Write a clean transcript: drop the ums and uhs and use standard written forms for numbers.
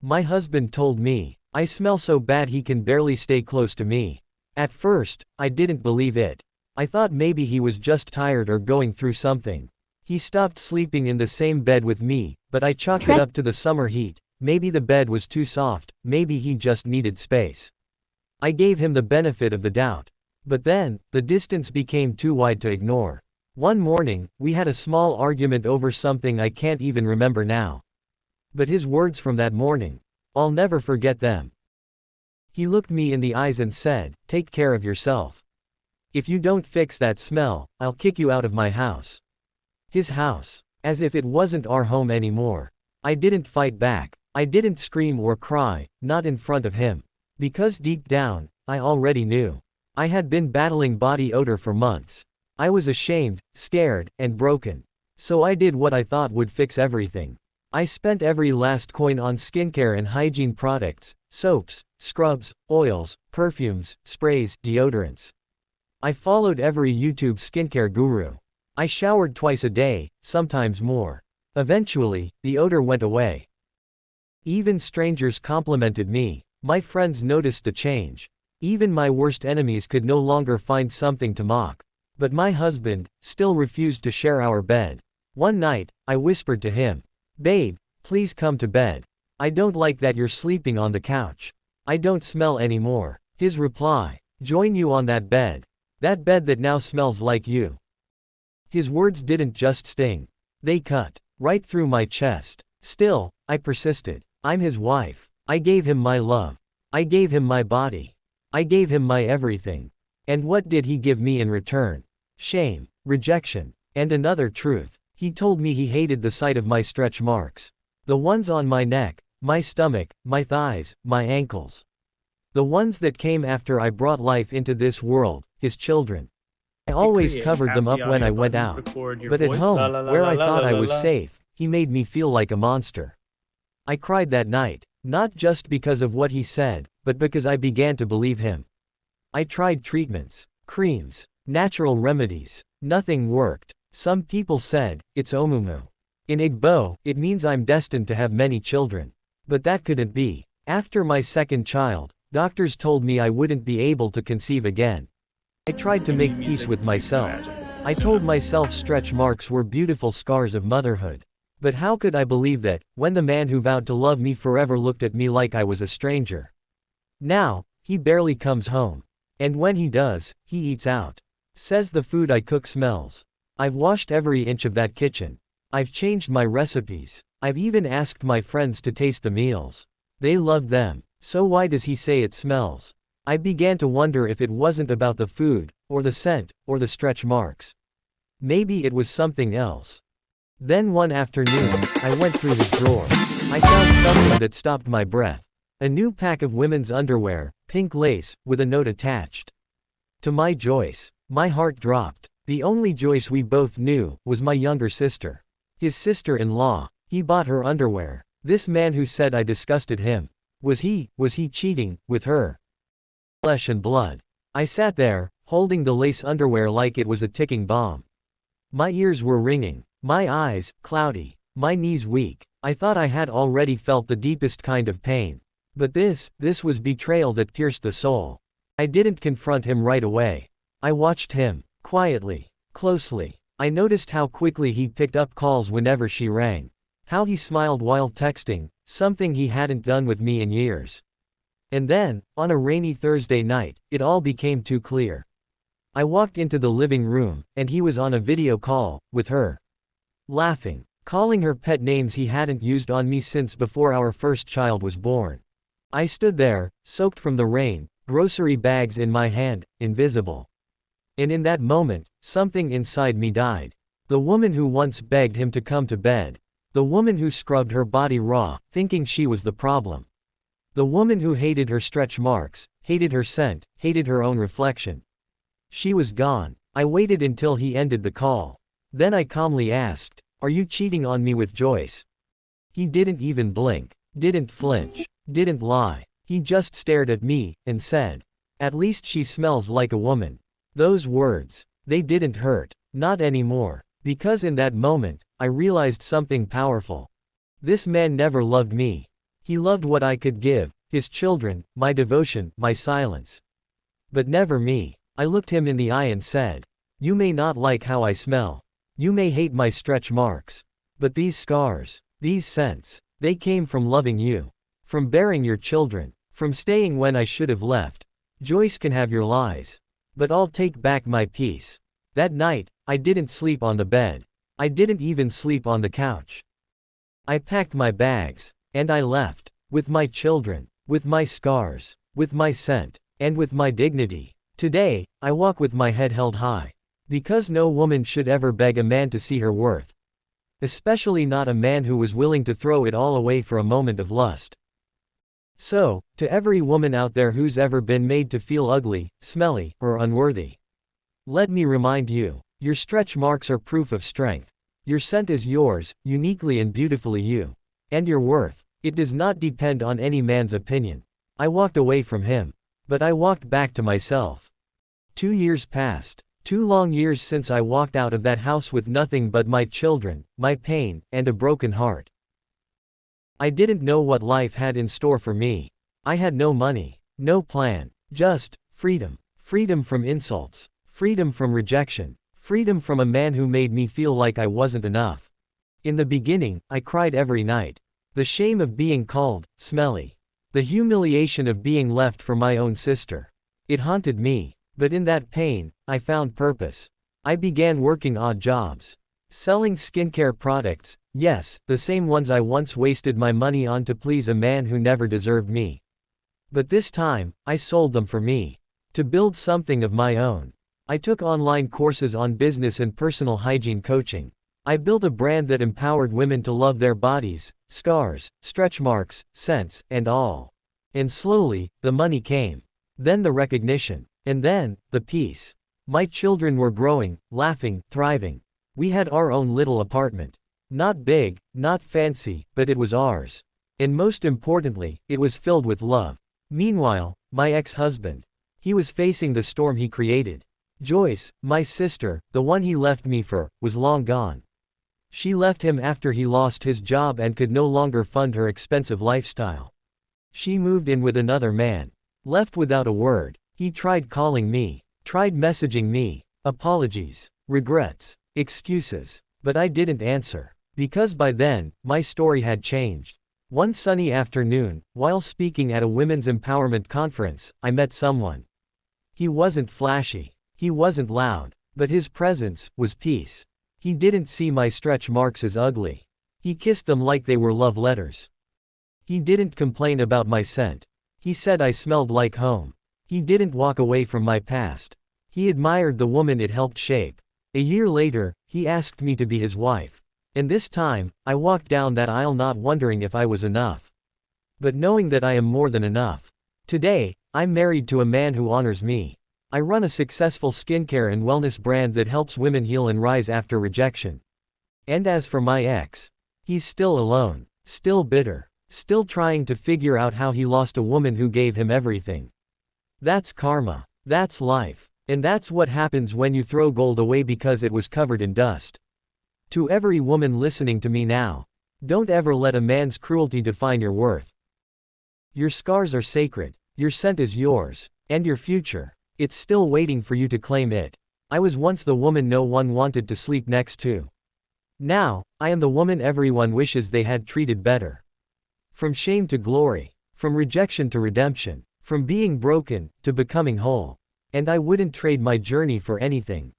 My husband told me, I smell so bad he can barely stay close to me. At first, I didn't believe it. I thought maybe he was just tired or going through something. He stopped sleeping in the same bed with me, but I chalked it up to the summer heat. Maybe the bed was too soft, maybe he just needed space. I gave him the benefit of the doubt. But then, the distance became too wide to ignore. One morning, we had a small argument over something I can't even remember now. But his words from that morning, I'll never forget them. He looked me in the eyes and said, "Take care of yourself. If you don't fix that smell, I'll kick you out of my house." His house. As if it wasn't our home anymore. I didn't fight back. I didn't scream or cry, not in front of him. Because deep down, I already knew. I had been battling body odor for months. I was ashamed, scared, and broken. So I did what I thought would fix everything. I spent every last coin on skincare and hygiene products, soaps, scrubs, oils, perfumes, sprays, deodorants. I followed every YouTube skincare guru. I showered twice a day, sometimes more. Eventually, the odor went away. Even strangers complimented me. My friends noticed the change. Even my worst enemies could no longer find something to mock. But my husband still refused to share our bed. One night, I whispered to him, "Babe, please come to bed. I don't like that you're sleeping on the couch. I don't smell anymore." His reply, "Join you on that bed. That bed that now smells like you." His words didn't just sting. They cut right through my chest. Still, I persisted. I'm his wife. I gave him my love. I gave him my body. I gave him my everything. And what did he give me in return? Shame, rejection, and another truth. He told me he hated the sight of my stretch marks. The ones on my neck, my stomach, my thighs, my ankles. The ones that came after I brought life into this world, his children. I always covered them up when I went out. But at home, where I thought I was safe, he made me feel like a monster. I cried that night, not just because of what he said, but because I began to believe him. I tried treatments, creams, natural remedies. Nothing worked. Some people said, it's Omumu. In Igbo, it means I'm destined to have many children. But that couldn't be. After my second child, doctors told me I wouldn't be able to conceive again. I tried to make peace with myself. I told myself stretch marks were beautiful scars of motherhood. But how could I believe that, when the man who vowed to love me forever looked at me like I was a stranger? Now, he barely comes home. And when he does, he eats out. Says the food I cook smells. I've washed every inch of that kitchen. I've changed my recipes. I've even asked my friends to taste the meals. They loved them. So why does he say it smells? I began to wonder if it wasn't about the food, or the scent, or the stretch marks. Maybe it was something else. Then one afternoon, I went through his drawer. I found something that stopped my breath. A new pack of women's underwear, pink lace, with a note attached. To my Joyce. My heart dropped. The only Joyce we both knew was my younger sister. His sister-in-law. He bought her underwear. This man who said I disgusted him. Was he cheating with her? Flesh and blood. I sat there, holding the lace underwear like it was a ticking bomb. My ears were ringing. My eyes, cloudy. My knees weak. I thought I had already felt the deepest kind of pain. But this was betrayal that pierced the soul. I didn't confront him right away. I watched him, quietly, closely. I noticed how quickly he picked up calls whenever she rang. How he smiled while texting, something he hadn't done with me in years. And then, on a rainy Thursday night, it all became too clear. I walked into the living room, and he was on a video call, with her. Laughing, calling her pet names he hadn't used on me since before our first child was born. I stood there, soaked from the rain, grocery bags in my hand, invisible. And in that moment, something inside me died. The woman who once begged him to come to bed. The woman who scrubbed her body raw, thinking she was the problem. The woman who hated her stretch marks, hated her scent, hated her own reflection. She was gone. I waited until he ended the call. Then I calmly asked, "Are you cheating on me with Joyce?" He didn't even blink, didn't flinch, didn't lie. He just stared at me, and said, "At least she smells like a woman." Those words, they didn't hurt. Not anymore. Because in that moment, I realized something powerful. This man never loved me. He loved what I could give, his children, my devotion, my silence. But never me. I looked him in the eye and said, "You may not like how I smell. You may hate my stretch marks. But these scars, these scents, they came from loving you. From bearing your children. From staying when I should have left. Joyce can have your lies. But I'll take back my peace." That night, I didn't sleep on the bed. I didn't even sleep on the couch. I packed my bags. And I left. With my children. With my scars. With my scent. And with my dignity. Today, I walk with my head held high. Because no woman should ever beg a man to see her worth. Especially not a man who was willing to throw it all away for a moment of lust. So, to every woman out there who's ever been made to feel ugly, smelly, or unworthy. Let me remind you, your stretch marks are proof of strength. Your scent is yours, uniquely and beautifully you. And your worth, it does not depend on any man's opinion. I walked away from him. But I walked back to myself. 2 years passed. 2 long years since I walked out of that house with nothing but my children, my pain, and a broken heart. I didn't know what life had in store for me. I had no money, no plan, just freedom. Freedom from insults, freedom from rejection, freedom from a man who made me feel like I wasn't enough. In the beginning, I cried every night. The shame of being called smelly. The humiliation of being left for my own sister. It haunted me. But in that pain, I found purpose. I began working odd jobs. Selling skincare products, yes, the same ones I once wasted my money on to please a man who never deserved me. But this time, I sold them for me. To build something of my own. I took online courses on business and personal hygiene coaching. I built a brand that empowered women to love their bodies, scars, stretch marks, scents, and all. And slowly, the money came. Then the recognition. And then, the peace. My children were growing, laughing, thriving. We had our own little apartment. Not big, not fancy, but it was ours. And most importantly, it was filled with love. Meanwhile, my ex-husband. He was facing the storm he created. Joyce, my sister, the one he left me for, was long gone. She left him after he lost his job and could no longer fund her expensive lifestyle. She moved in with another man. Left without a word. He tried calling me, tried messaging me, apologies, regrets, excuses. But I didn't answer. Because by then, my story had changed. One sunny afternoon, while speaking at a women's empowerment conference, I met someone. He wasn't flashy. He wasn't loud. But his presence was peace. He didn't see my stretch marks as ugly. He kissed them like they were love letters. He didn't complain about my scent. He said I smelled like home. He didn't walk away from my past. He admired the woman it helped shape. A year later, he asked me to be his wife. And this time, I walked down that aisle not wondering if I was enough. But knowing that I am more than enough. Today, I'm married to a man who honors me. I run a successful skincare and wellness brand that helps women heal and rise after rejection. And as for my ex, he's still alone, still bitter, still trying to figure out how he lost a woman who gave him everything. That's karma. That's life. And that's what happens when you throw gold away because it was covered in dust. To every woman listening to me now, don't ever let a man's cruelty define your worth. Your scars are sacred, your scent is yours, and your future, it's still waiting for you to claim it. I was once the woman no one wanted to sleep next to. Now, I am the woman everyone wishes they had treated better. From shame to glory, from rejection to redemption. From being broken, to becoming whole. And I wouldn't trade my journey for anything.